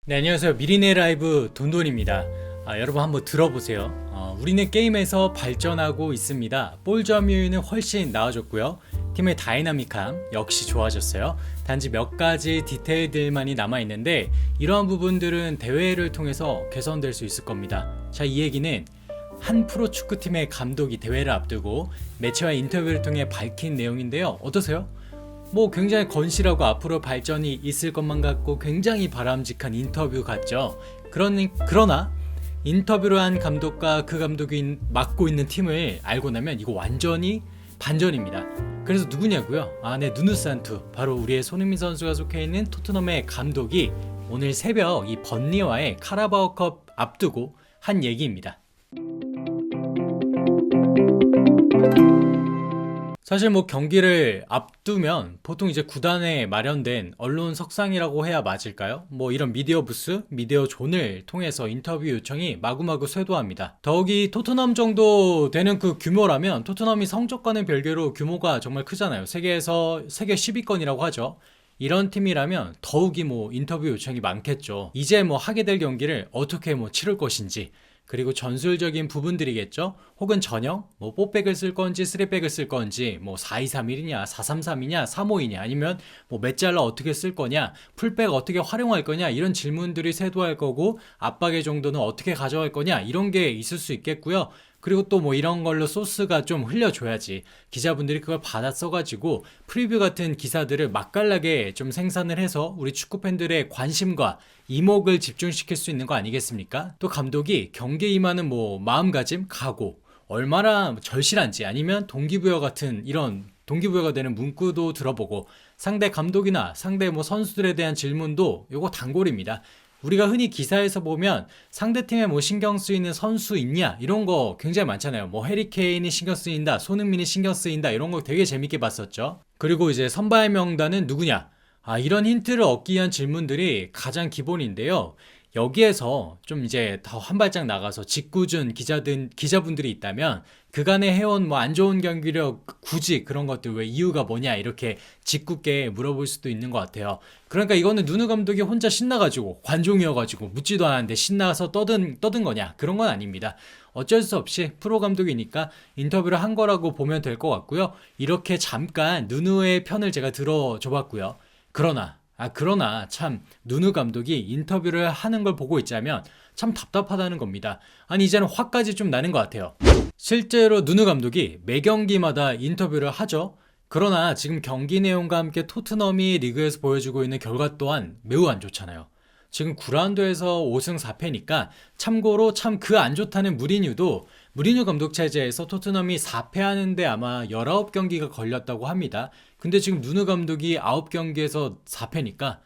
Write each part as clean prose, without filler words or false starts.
네, 안녕하세요. 미리네 라이브 돈돈입니다. 여러분 한번 들어보세요. 우리는 게임에서 발전하고 있습니다. 볼 점유율은 훨씬 나아졌고요. 팀의 다이나믹함 역시 좋아졌어요. 단지 몇 가지 디테일들만이 남아있는데 이러한 부분들은 대회를 통해서 개선될 수 있을 겁니다. 자, 이 얘기는 한 프로축구팀의 감독이 대회를 앞두고 매체와 인터뷰를 통해 밝힌 내용인데요. 어떠세요? 굉장히 건실하고 앞으로 발전이 있을 것만 같고 굉장히 바람직한 인터뷰 같죠. 그러나 인터뷰를 한 감독과 그 감독이 맡고 있는 팀을 알고 나면 이거 완전히 반전입니다. 그래서 누구냐고요? 네, 누누 산투, 바로 우리의 손흥민 선수가 속해 있는 토트넘의 감독이 오늘 새벽 이 번리와의 카라바오컵 앞두고 한 얘기입니다. 사실 경기를 앞두면 보통 이제 구단에 마련된 언론 석상이라고 해야 맞을까요? 이런 미디어 부스, 미디어 존을 통해서 인터뷰 요청이 마구마구 쇄도합니다. 더욱이 토트넘 정도 되는 그 규모라면 토트넘이 성적과는 별개로 규모가 정말 크잖아요. 세계 10위권이라고 하죠. 이런 팀이라면 더욱이 인터뷰 요청이 많겠죠. 이제 하게 될 경기를 어떻게 치를 것인지, 그리고 전술적인 부분들이겠죠. 혹은 전형, 뽀백을 쓸 건지 쓰리백을 쓸 건지, 4-2-3-1이냐 4-3-3이냐 3-5이냐, 아니면 메잘라 어떻게 쓸 거냐, 풀백 어떻게 활용할 거냐, 이런 질문들이 쇄도할 거고, 압박의 정도는 어떻게 가져갈 거냐, 이런 게 있을 수 있겠고요. 그리고 또 이런 걸로 소스가 좀 흘려줘야지 기자분들이 그걸 받아 써가지고 프리뷰 같은 기사들을 맛깔나게 좀 생산을 해서 우리 축구 팬들의 관심과 이목을 집중시킬 수 있는 거 아니겠습니까? 또 감독이 경기에 임하는 마음가짐, 각오, 얼마나 절실한지, 아니면 동기부여 같은 이런 동기부여가 되는 문구도 들어보고, 상대 감독이나 상대 선수들에 대한 질문도 요거 단골입니다. 우리가 흔히 기사에서 보면 상대팀에 신경 쓰이는 선수 있냐, 이런 거 굉장히 많잖아요. 해리 케인이 신경 쓰인다, 손흥민이 신경 쓰인다, 이런 거 되게 재밌게 봤었죠. 그리고 이제 선발 명단은 누구냐, 이런 힌트를 얻기 위한 질문들이 가장 기본인데요. 여기에서 좀 이제 더 한 발짝 나가서 직구준 기자분들이 있다면 그간에 해온 안 좋은 경기력, 굳이 그런 것들 왜 이유가 뭐냐, 이렇게 짓궂게 물어볼 수도 있는 것 같아요. 그러니까 이거는 누누 감독이 혼자 신나가지고, 관종이어가지고 묻지도 않았는데 신나서 떠든 거냐, 그런 건 아닙니다. 어쩔 수 없이 프로 감독이니까 인터뷰를 한 거라고 보면 될 것 같고요. 이렇게 잠깐 누누의 편을 제가 들어줘 봤고요. 그러나 참 누누 감독이 인터뷰를 하는 걸 보고 있자면 참 답답하다는 겁니다. 이제는 화까지 좀 나는 것 같아요. 실제로 누누 감독이 매 경기마다 인터뷰를 하죠. 그러나 지금 경기 내용과 함께 토트넘이 리그에서 보여주고 있는 결과 또한 매우 안 좋잖아요. 지금 9라운드에서 5승 4패니까, 참고로 참 그 안 좋다는 무리뉴 감독 체제에서 토트넘이 4패하는데 아마 19경기가 걸렸다고 합니다. 근데 지금 누누 감독이 9경기에서 4패니까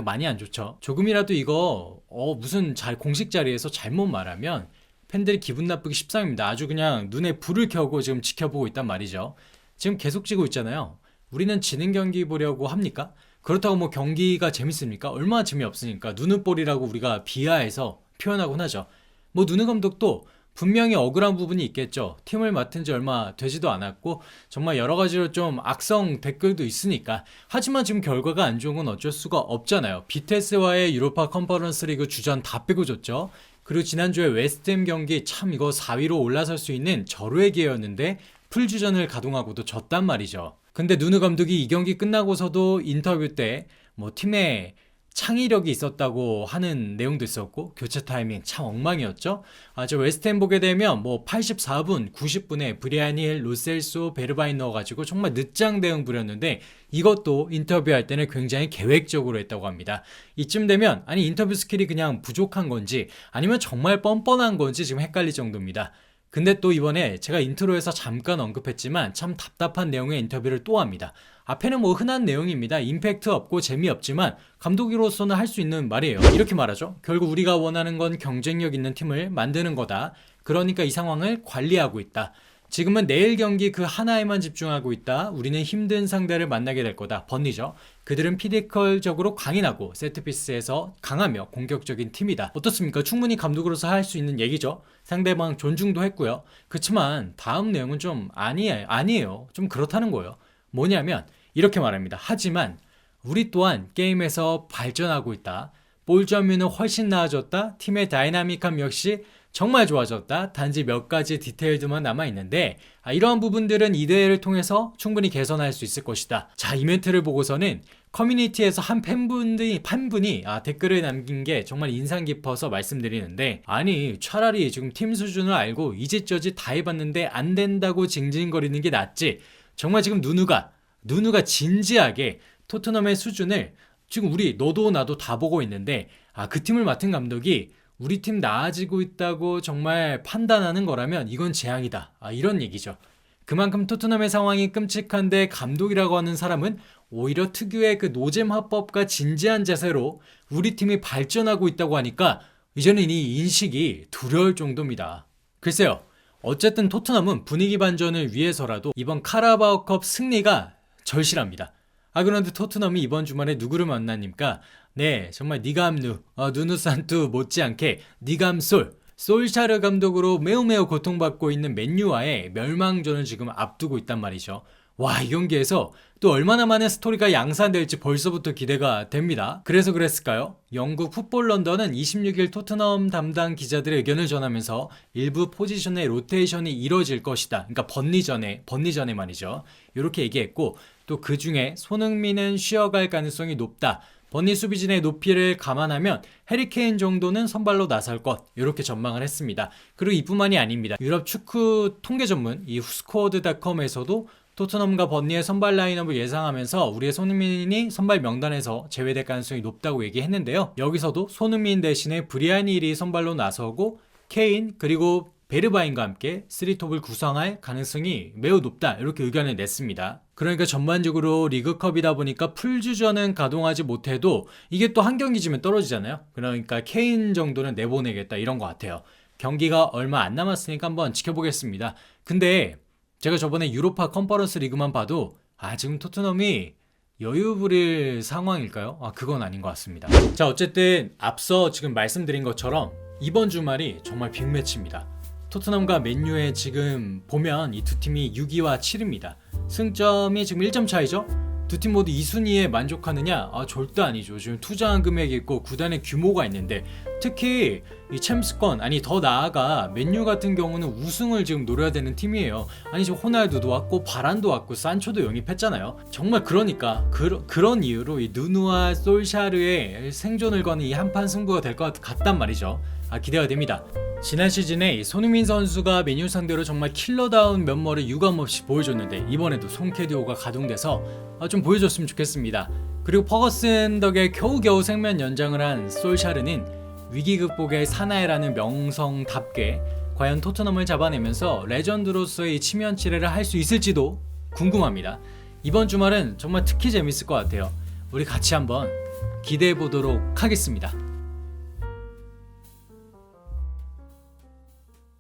많이 안 좋죠. 조금이라도 이거 무슨 공식 자리에서 잘못 말하면 팬들이 기분 나쁘기 십상입니다. 아주 그냥 눈에 불을 켜고 지금 지켜보고 있단 말이죠. 지금 계속 지고 있잖아요. 우리는 지는 경기 보려고 합니까? 그렇다고 경기가 재밌습니까? 얼마나 재미없으니까 누누볼이라고 우리가 비하해서 표현하곤 하죠. 누누 감독도 분명히 억울한 부분이 있겠죠. 팀을 맡은 지 얼마 되지도 않았고 정말 여러 가지로 좀 악성 댓글도 있으니까. 하지만 지금 결과가 안 좋은 건 어쩔 수가 없잖아요. 비테스와의 유로파 컨퍼런스 리그 주전 다 빼고 줬죠. 그리고 지난주에 웨스트햄 경기, 참 이거 4위로 올라설 수 있는 절호의 기회였는데 풀주전을 가동하고도 졌단 말이죠. 근데 누누 감독이 이 경기 끝나고서도 인터뷰 때 팀에 창의력이 있었다고 하는 내용도 있었고, 교체 타이밍 참 엉망이었죠. 저 웨스트햄 보게 되면 84분, 90분에 브리안 힐, 로셀소, 베르바인 넣어가지고 정말 늦장 대응 부렸는데, 이것도 인터뷰할 때는 굉장히 계획적으로 했다고 합니다. 이쯤 되면 인터뷰 스킬이 그냥 부족한 건지 아니면 정말 뻔뻔한 건지 지금 헷갈릴 정도입니다. 근데 또 이번에 제가 인트로에서 잠깐 언급했지만 참 답답한 내용의 인터뷰를 또 합니다. 앞에는 흔한 내용입니다. 임팩트 없고 재미없지만 감독으로서는 할 수 있는 말이에요. 이렇게 말하죠. 결국 우리가 원하는 건 경쟁력 있는 팀을 만드는 거다. 그러니까 이 상황을 관리하고 있다. 지금은 내일 경기 그 하나에만 집중하고 있다. 우리는 힘든 상대를 만나게 될 거다. 번리죠. 그들은 피지컬적으로 강인하고 세트피스에서 강하며 공격적인 팀이다. 어떻습니까? 충분히 감독으로서 할 수 있는 얘기죠. 상대방 존중도 했고요. 그렇지만 다음 내용은 좀 아니에요. 좀 그렇다는 거예요. 뭐냐면 이렇게 말합니다. 하지만 우리 또한 게임에서 발전하고 있다. 볼 점유는 훨씬 나아졌다. 팀의 다이나믹함 역시 정말 좋아졌다. 단지 몇 가지 디테일들만 남아있는데 이러한 부분들은 이 대회를 통해서 충분히 개선할 수 있을 것이다. 자, 이벤트를 보고서는 커뮤니티에서 한 팬분이 댓글을 남긴 게 정말 인상 깊어서 말씀드리는데, 아니 차라리 지금 팀 수준을 알고 이짓저짓 다 해봤는데 안 된다고 징징거리는 게 낫지. 정말 지금 누누가 진지하게 토트넘의 수준을 지금 너도 나도 다 보고 있는데 그 팀을 맡은 감독이 우리 팀 나아지고 있다고 정말 판단하는 거라면 이건 재앙이다. 이런 얘기죠. 그만큼 토트넘의 상황이 끔찍한데 감독이라고 하는 사람은 오히려 특유의 그 노잼 화법과 진지한 자세로 우리 팀이 발전하고 있다고 하니까 이제는 이 인식이 두려울 정도입니다. 글쎄요. 어쨌든 토트넘은 분위기 반전을 위해서라도 이번 카라바오컵 승리가 절실합니다. 그런데 토트넘이 이번 주말에 누구를 만나니까 네, 정말 니감누, 누누 산투 못지않게 니감솔, 솔샤르 감독으로 매우 고통받고 있는 맨유와의 멸망전을 지금 앞두고 있단 말이죠. 와, 이 경기에서 또 얼마나 많은 스토리가 양산될지 벌써부터 기대가 됩니다. 그래서 그랬을까요? 영국 풋볼 런던은 26일 토트넘 담당 기자들의 의견을 전하면서 일부 포지션의 로테이션이 이뤄질 것이다. 그러니까 번리전에 말이죠. 이렇게 얘기했고, 또 그 중에 손흥민은 쉬어갈 가능성이 높다. 번니 수비진의 높이를 감안하면 해리케인 정도는 선발로 나설 것, 이렇게 전망을 했습니다. 그리고 이뿐만이 아닙니다. 유럽 축구 통계 전문 이 후스코어드닷컴에서도 토트넘과 번니의 선발 라인업을 예상하면서 우리의 손흥민이 선발 명단에서 제외될 가능성이 높다고 얘기했는데요. 여기서도 손흥민 대신에 브리아니일이 선발로 나서고 케인 그리고 베르바인과 함께 3톱을 구성할 가능성이 매우 높다, 이렇게 의견을 냈습니다. 그러니까 전반적으로 리그컵이다 보니까 풀주전은 가동하지 못해도 이게 또 한 경기 지면 떨어지잖아요. 그러니까 케인 정도는 내보내겠다, 이런 것 같아요. 경기가 얼마 안 남았으니까 한번 지켜보겠습니다. 근데 제가 저번에 유로파 컨퍼런스 리그만 봐도 지금 토트넘이 여유 부릴 상황일까요? 그건 아닌 것 같습니다. 자, 어쨌든 앞서 지금 말씀드린 것처럼 이번 주말이 정말 빅매치입니다. 토트넘과 맨유의 지금 보면 이 두 팀이 6위와 7위입니다. 승점이 지금 1점 차이죠? 두 팀 모두 2순위에 만족하느냐? 절대 아니죠. 지금 투자한 금액이 있고 구단의 규모가 있는데, 특히 이 챔스권, 더 나아가 맨유 같은 경우는 우승을 지금 노려야 되는 팀이에요. 지금 호날두도 왔고 바란도 왔고 산초도 영입했잖아요. 정말 그러니까 그런 이유로 이 누누와 솔샤르의 생존을 거는 이 한판 승부가 될 것 같단 말이죠. 기대가 됩니다. 지난 시즌에 손흥민 선수가 맨유 상대로 정말 킬러다운 면모를 유감없이 보여줬는데 이번에도 송캐디오가 가동돼서 좀 보여줬으면 좋겠습니다. 그리고 퍼거슨 덕에 겨우겨우 생명 연장을 한 솔샤르는 위기 극복의 사나이라는 명성답게 과연 토트넘을 잡아내면서 레전드로서의 치면치레를 할 수 있을지도 궁금합니다. 이번 주말은 정말 특히 재밌을 것 같아요. 우리 같이 한번 기대해 보도록 하겠습니다.